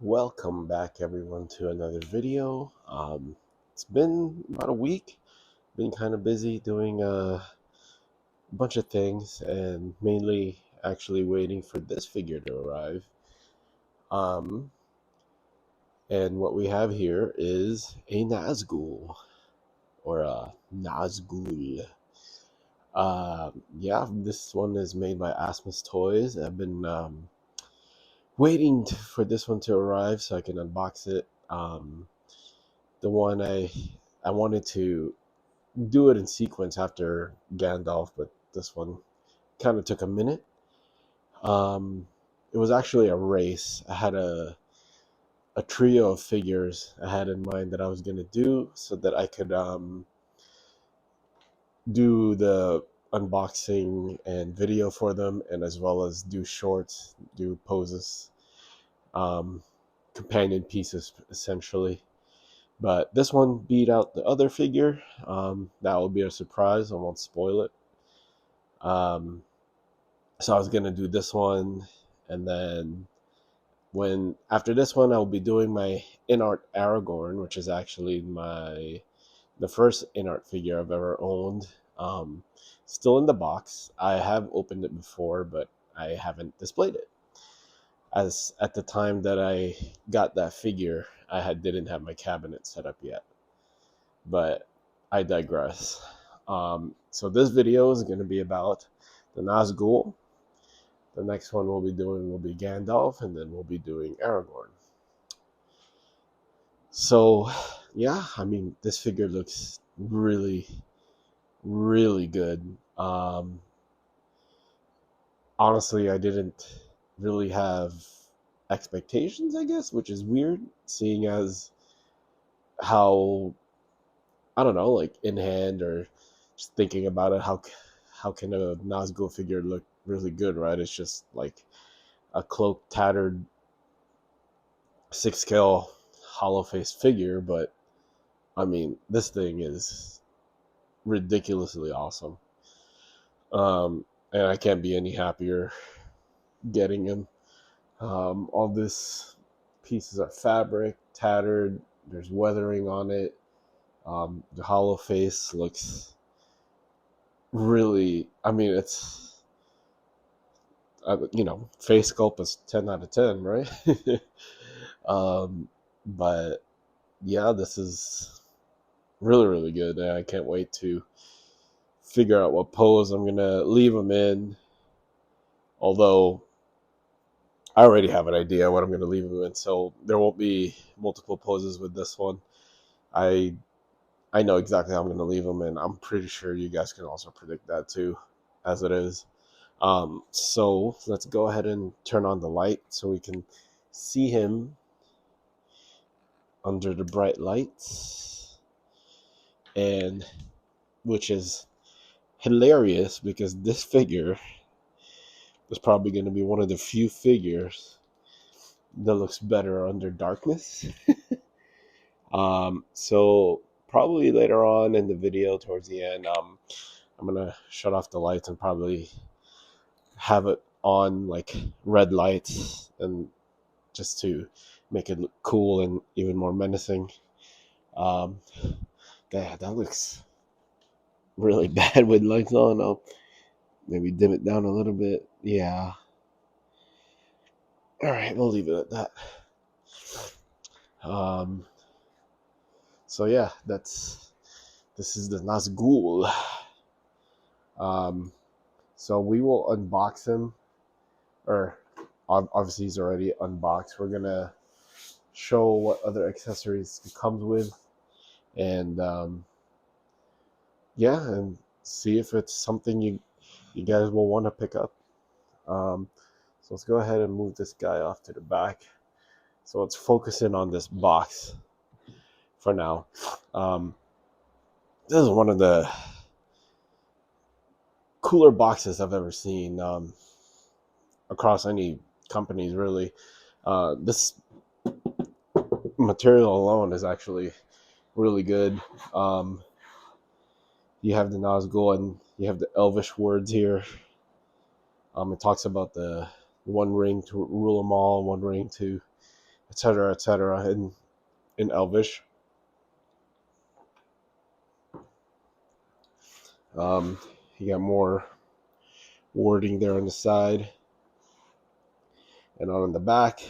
Welcome back everyone to another video. It's been about a week. Been kind of busy doing a bunch of things and mainly actually waiting for this figure to arrive. Um, and what we have here is a Nazgul or a Nazgul. Yeah, this one is made by Asmus Toys. I've been for this one to arrive so I can unbox it. The one I wanted to do it in sequence after Gandalf, but this one kind of took a minute. It was actually a race. I had a trio of figures I had in mind that I was gonna do so that I could do the unboxing and video for them, and as well as do shorts, do poses, um, companion pieces essentially. But this one beat out the other figure. That will be a surprise. I won't spoil it. Um, so I was gonna do this one, and then when after this one, I'll be doing my in-art Aragorn, which is actually the first in-art figure I've ever owned. Still in the box. I have opened it before, but I haven't displayed it. As at the time that I got that figure, didn't have my cabinet set up yet. But I digress. So this video is going to be about the Nazgul. The next one we'll be doing will be Gandalf, and then we'll be doing Aragorn. So, yeah, I mean, this figure looks really, really good. Honestly, I didn't really have expectations, I guess, which is weird, seeing as how, I don't know, like in hand or just thinking about it, how can a Nazgul figure look really good, right? It's just like a cloak tattered 6 scale hollow face figure, but I mean, this thing is ridiculously awesome. And I can't be any happier getting him. All this pieces are fabric, tattered, there's weathering on it. The hollow face looks really, I mean, it's, face sculpt is 10 out of 10, right? But yeah, this is really, really good. And I can't wait to figure out what pose I'm going to leave him in. Although I already have an idea what I'm going to leave him in, so there won't be multiple poses with this one. I I know exactly how I'm going to leave him, and I'm pretty sure you guys can also predict that too, as it is. So let's go ahead and turn on the light so we can see him under the bright lights, and which is hilarious because this figure is probably going to be one of the few figures that looks better under darkness. So probably later on in the video, towards the end, I'm gonna shut off the lights and probably have it on like red lights, and just to make it look cool and even more menacing. Um, yeah, that looks really bad with lights on. I'll maybe dim it down a little bit. Yeah. All right, we'll leave it at that. Um, so yeah, this is the Nazgul. Um, so we will unbox him, or obviously he's already unboxed. We're gonna show what other accessories it comes with, and yeah, and see if it's something you guys will want to pick up. So let's go ahead and move this guy off to the back. So let's focus in on this box for now. This is one of the cooler boxes I've ever seen, across any companies, really. This material alone is actually really good. You have the Nazgul and you have the Elvish words here. It talks about the one ring to rule them all, one ring to etc., in Elvish. You got more wording there on the side, and on the back,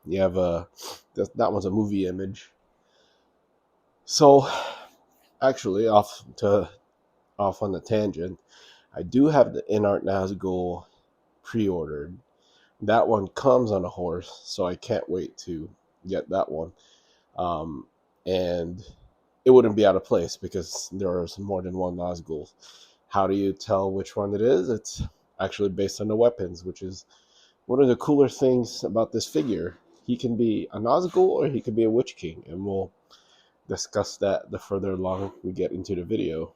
you have that one's a movie image. So, actually, off on the tangent, I do have the InArt Nazgul pre-ordered. That one comes on a horse, so I can't wait to get that one. And it wouldn't be out of place because there's more than one Nazgul. How do you tell which one it is? It's actually based on the weapons, which is one of the cooler things about this figure. He can be a Nazgul or he could be a Witch King, and we'll discuss that the further along we get into the video.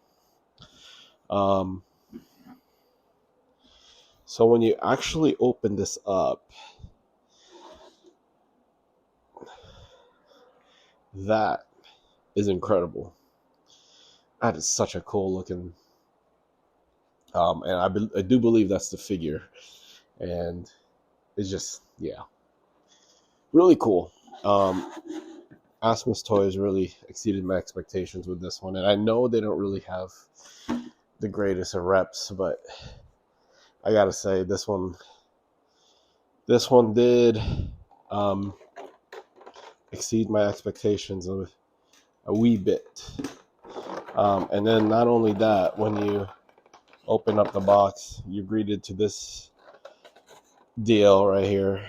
So when you actually open this up, that is incredible. That is such a cool looking, and I do believe that's the figure, and it's just, yeah, really cool. Asmus Toys really exceeded my expectations with this one, and I know they don't really have the greatest of reps, but I gotta say this one did exceed my expectations a wee bit. And then not only that, when you open up the box, you're greeted to this deal right here.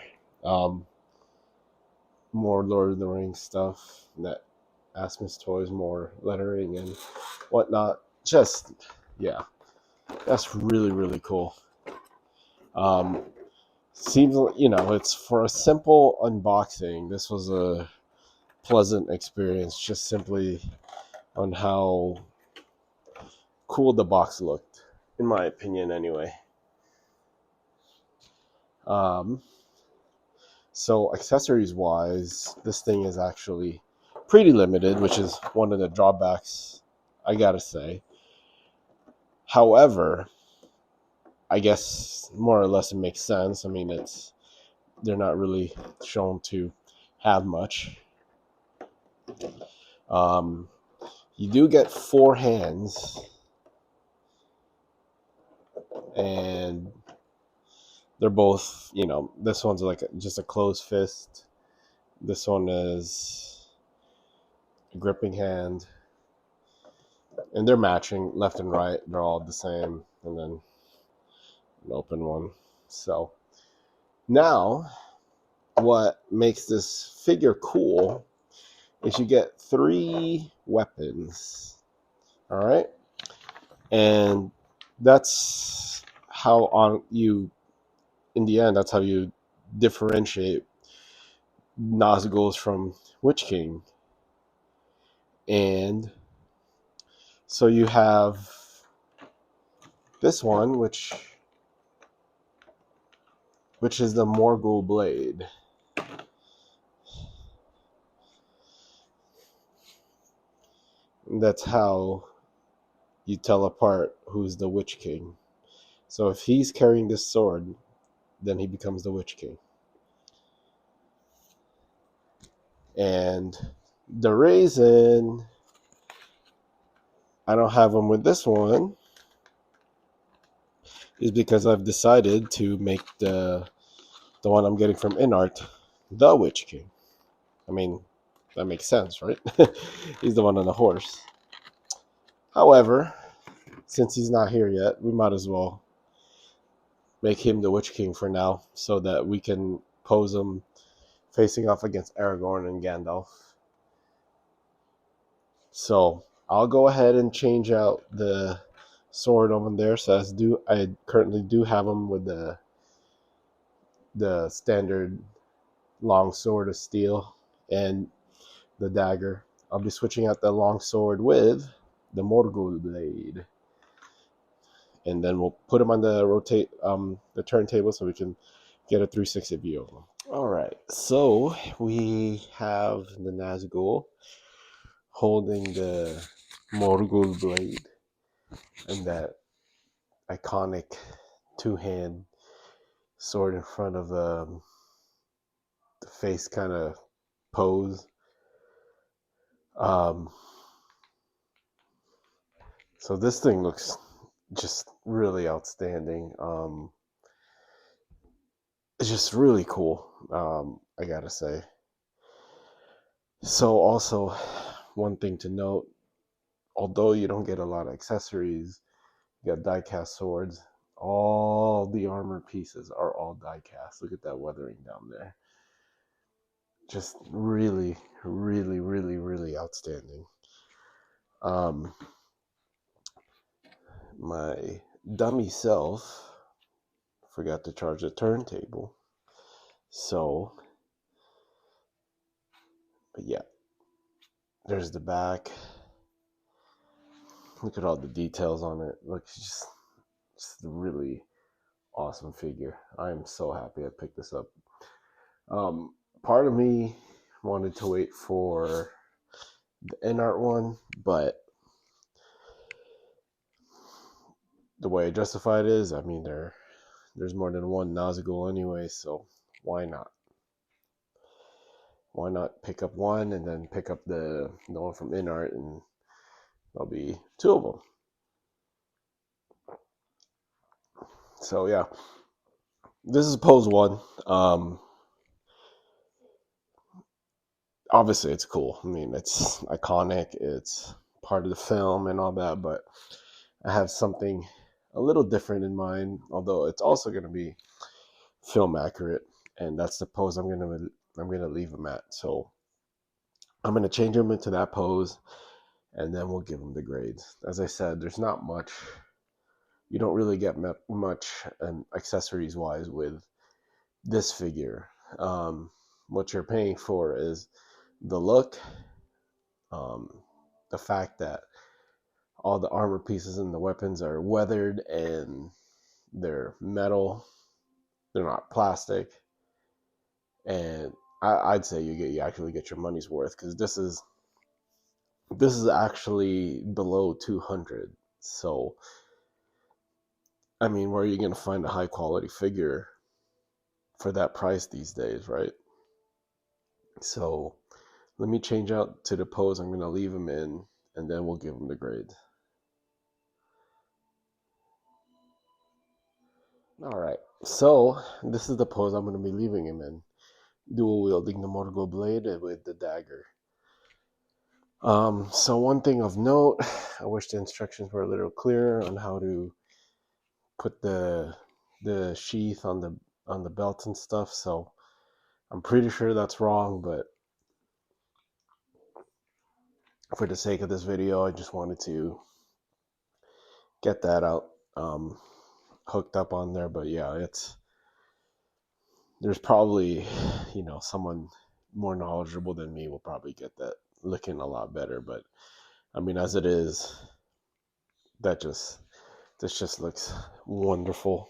More Lord of the Rings stuff, that Asmus Toys, more lettering and whatnot. Just, yeah, that's really, really cool. Seems like, it's for a simple unboxing. This was a pleasant experience, just simply on how cool the box looked, in my opinion, anyway. So accessories wise, this thing is actually pretty limited, which is one of the drawbacks, I gotta say. However, I guess more or less it makes sense. I mean, they're not really shown to have much. You do get 4 hands, and they're both, this one's like just a closed fist. This one is a gripping hand, and they're matching left and right. They're all the same, and then an open one. So now, what makes this figure cool is you get 3 weapons. All right, and that's how in the end, that's how you differentiate Nazguls from Witch King. And so you have this one, which is the Morgul blade. And that's how you tell apart who's the Witch King. So if he's carrying this sword, then he becomes the Witch King. And the reason I don't have him with this one is because I've decided to make the one I'm getting from InArt the Witch King. I mean, that makes sense, right? He's the one on the horse. However, since he's not here yet, we might as well make him the Witch King for now, so that we can pose him facing off against Aragorn and Gandalf. So I'll go ahead and change out the sword over there. So I currently do have him with the standard long sword of steel and the dagger. I'll be switching out the long sword with the Morgul blade, and then we'll put him on the turntable so we can get a 360 view of him. All right, so we have the Nazgul holding the Morgul blade and that iconic 2-hand sword in front of the face, kind of pose. Um, so this thing looks just really outstanding. It's just really cool. I gotta say. So also, one thing to note, although you don't get a lot of accessories, you got die-cast swords. All the armor pieces are all die-cast. Look at that weathering down there. Just really, really, really, really outstanding. My dummy self forgot to charge the turntable. So, but yeah, there's the back. Look at all the details on it. Look, just a really awesome figure. I am so happy I picked this up. Part of me wanted to wait for the in-art one, but the way I justify it is, I mean, there's more than one Nazgul anyway, so why not? Why not pick up one and then pick up the one from in-art, and there'll be two of them. So yeah, this is pose one. Obviously it's cool. I mean, it's iconic. It's part of the film and all that, but I have something a little different in mind, although it's also going to be film accurate, and that's the pose I'm gonna leave him at. So I'm gonna change him into that pose, and then we'll give him the grades. As I said, there's not much. You don't really get much accessories wise with this figure. What you're paying for is the look, um, the fact that all the armor pieces and the weapons are weathered and they're metal, they're not plastic, and I'd say you actually get your money's worth, because this is actually below 200. So I mean, where are you going to find a high quality figure for that price these days, right? So let me change out to the pose I'm going to leave him in, and then we'll give him the grade. All right, so this is the pose I'm going to be leaving him in, dual wielding the Morgul blade with the dagger. So one thing of note, I wish the instructions were a little clearer on how to put the sheath on the belt and stuff. So I'm pretty sure that's wrong, but for the sake of this video, I just wanted to get that out, hooked up on there. But yeah, there's probably, someone more knowledgeable than me will probably get that looking a lot better. But I mean, as it is, this just looks wonderful.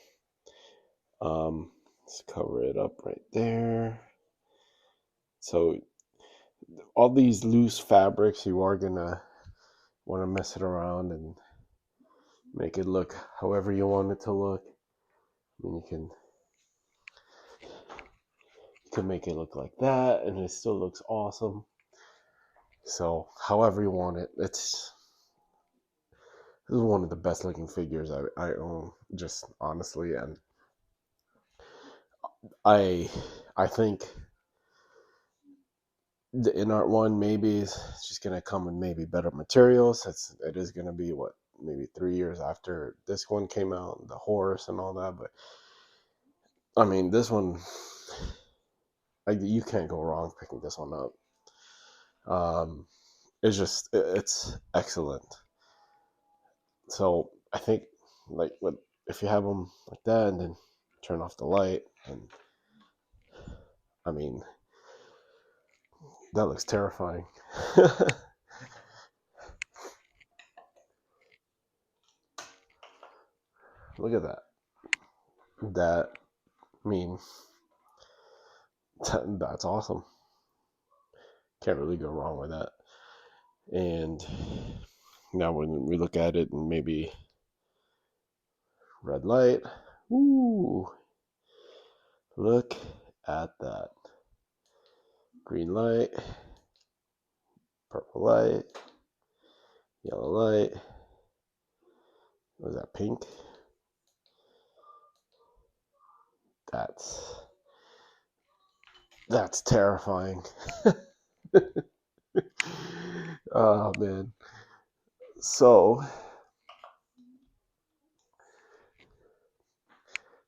Let's cover it up right there. So all these loose fabrics, you are gonna want to mess it around and make it look however you want it to look. I mean, you can make it look like that, and it still looks awesome. So however you want it, this is one of the best looking figures I own, just honestly. And I think the in-art one maybe is just gonna come with maybe better materials. It is gonna be maybe 3 years after this one came out, the horse and all that. But I mean, this one, you can't go wrong picking this one up. It's excellent. So I think, if you have them like that and then turn off the light, and I mean, that looks terrifying. Look at that. I mean, that's awesome. Can't really go wrong with that. And now when we look at it and maybe red light, ooh, look at that. Green light, purple light, yellow light. Was that pink? That's terrifying. Oh man. So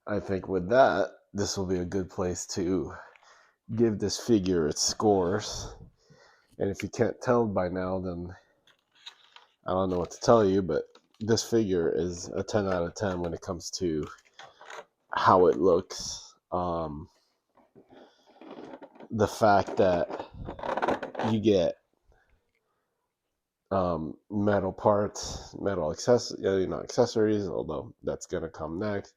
I think with that, this will be a good place to give this figure its scores. And if you can't tell by now, then I don't know what to tell you, but this figure is a 10 out of 10 when it comes to how it looks. The fact that you get metal parts, metal accessories, although that's going to come next.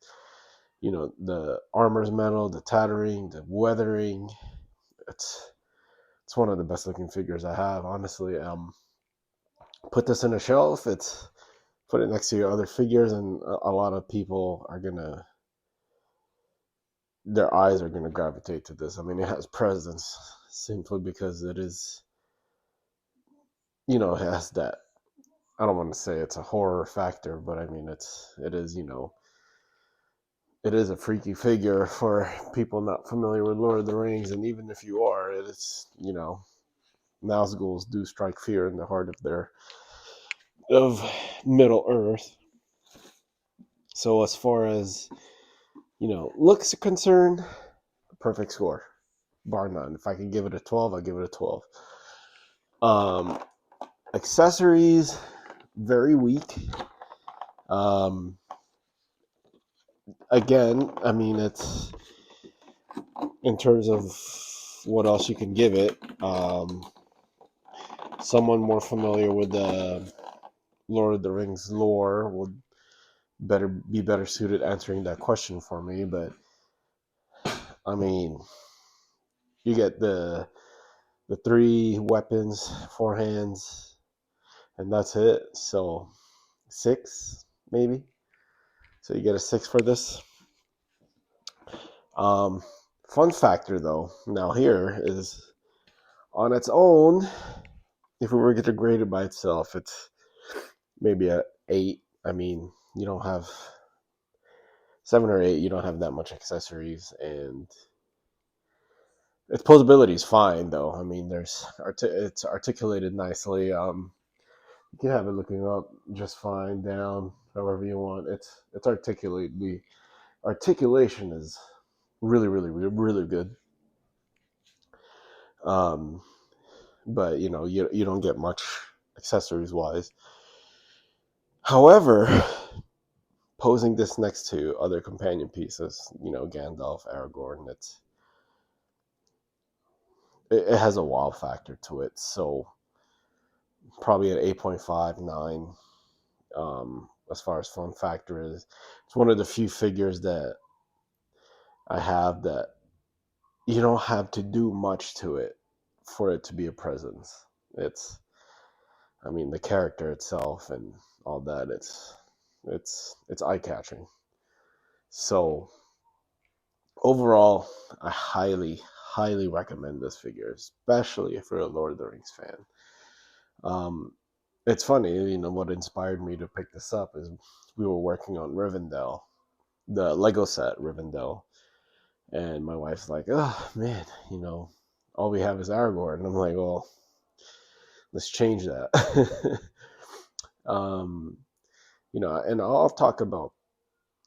The armor's metal, the tattering, the weathering. It's one of the best looking figures I have, honestly. Put this in a shelf. Put it next to your other figures, and a lot of people are gonna, their eyes are gonna gravitate to this. I mean, it has presence simply because it is, it has that. I don't want to say it's a horror factor, but I mean, it is a freaky figure for people not familiar with Lord of the Rings, and even if you are, Nazguls do strike fear in the heart of Middle Earth. So as far as looks are concerned, perfect score, bar none. If I could give it a 12, I'll give it a 12. Accessories, very weak. Again, I mean, it's in terms of what else you can give it. Someone more familiar with the Lord of the Rings lore would be better suited answering that question for me. But I mean, you get the 3 weapons, 4 hands, and that's it. So 6 maybe. So you get a 6 for this. Fun factor though, now here is on its own. If we were to grade it by itself, it's maybe a 8. I mean, you don't have 7 or 8. You don't have that much accessories, and its posability is fine though. I mean, it's articulated nicely. You can have it looking up just fine, down, however you want. It's articulate. The articulation is really, really, really, really good. But you don't get much accessories wise. However, posing this next to other companion pieces, Gandalf, Aragorn, it has a wow factor to it. So probably an 8.5, 9. As far as fun factor is, it's one of the few figures that I have that you don't have to do much to it for it to be a presence. I mean, the character itself and all that, it's eye catching. So overall, I highly, highly recommend this figure, especially if you're a Lord of the Rings fan. It's funny, what inspired me to pick this up is we were working on Rivendell, the Lego set Rivendell, and my wife's like, "Oh man, all we have is Aragorn," and I'm like, "Well, let's change that." And I'll talk about,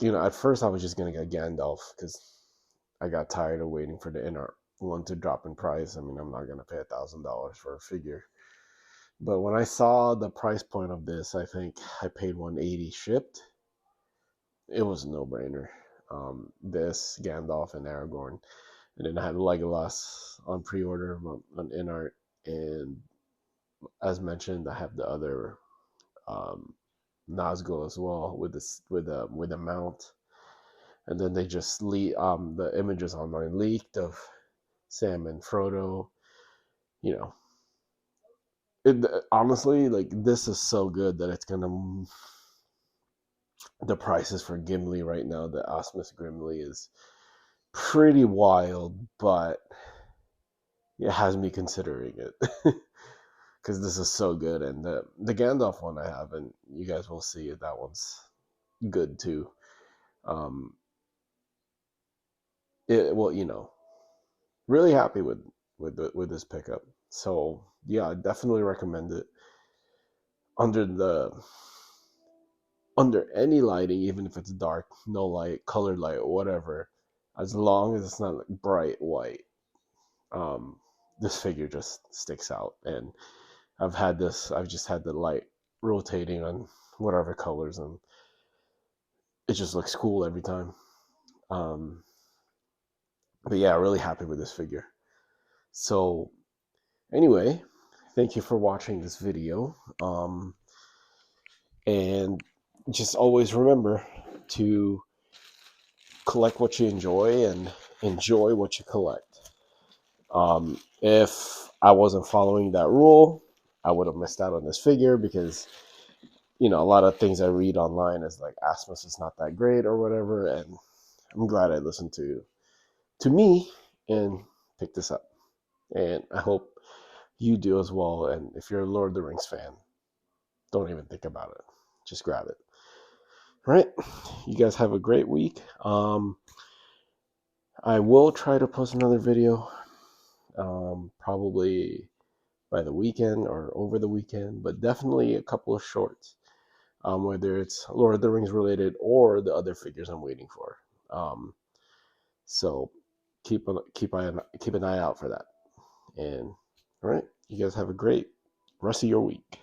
at first I was just gonna get Gandalf because I got tired of waiting for the inner one to drop in price. I mean, I'm not gonna pay $1,000 for a figure. But when I saw the price point of this, I think I paid 180 shipped. It was a no-brainer. This Gandalf and Aragorn, and then I had Legolas on pre-order on InArt, and as mentioned, I have the other Nazgul as well with a mount. And then they just the images online leaked of Sam and Frodo. Honestly, like, this is so good that it's gonna. The prices for Gimli right now, the Asmus Gimli, is pretty wild, but it has me considering it because this is so good. And the Gandalf one I have, and you guys will see it. That one's good too. Um, well, really happy with this pickup. So yeah, I definitely recommend it under the under any lighting, even if it's dark, no light, colored light, whatever. As long as it's not like bright white, um, this figure just sticks out. And I've just had the light rotating on whatever colors, and it just looks cool every time. Um, but yeah, really happy with this figure. So anyway, thank you for watching this video. And just always remember to collect what you enjoy and enjoy what you collect. If I wasn't following that rule, I would have missed out on this figure because a lot of things I read online is like Asmus is not that great or whatever, and I'm glad I listened to me and picked this up. And I hope you do as well. And if you're a Lord of the Rings fan, don't even think about it. Just grab it. All right. You guys have a great week. I will try to post another video, probably by the weekend or over the weekend, but definitely a couple of shorts, whether it's Lord of the Rings related or the other figures I'm waiting for. So keep an eye out for that. And all right, you guys have a great rest of your week.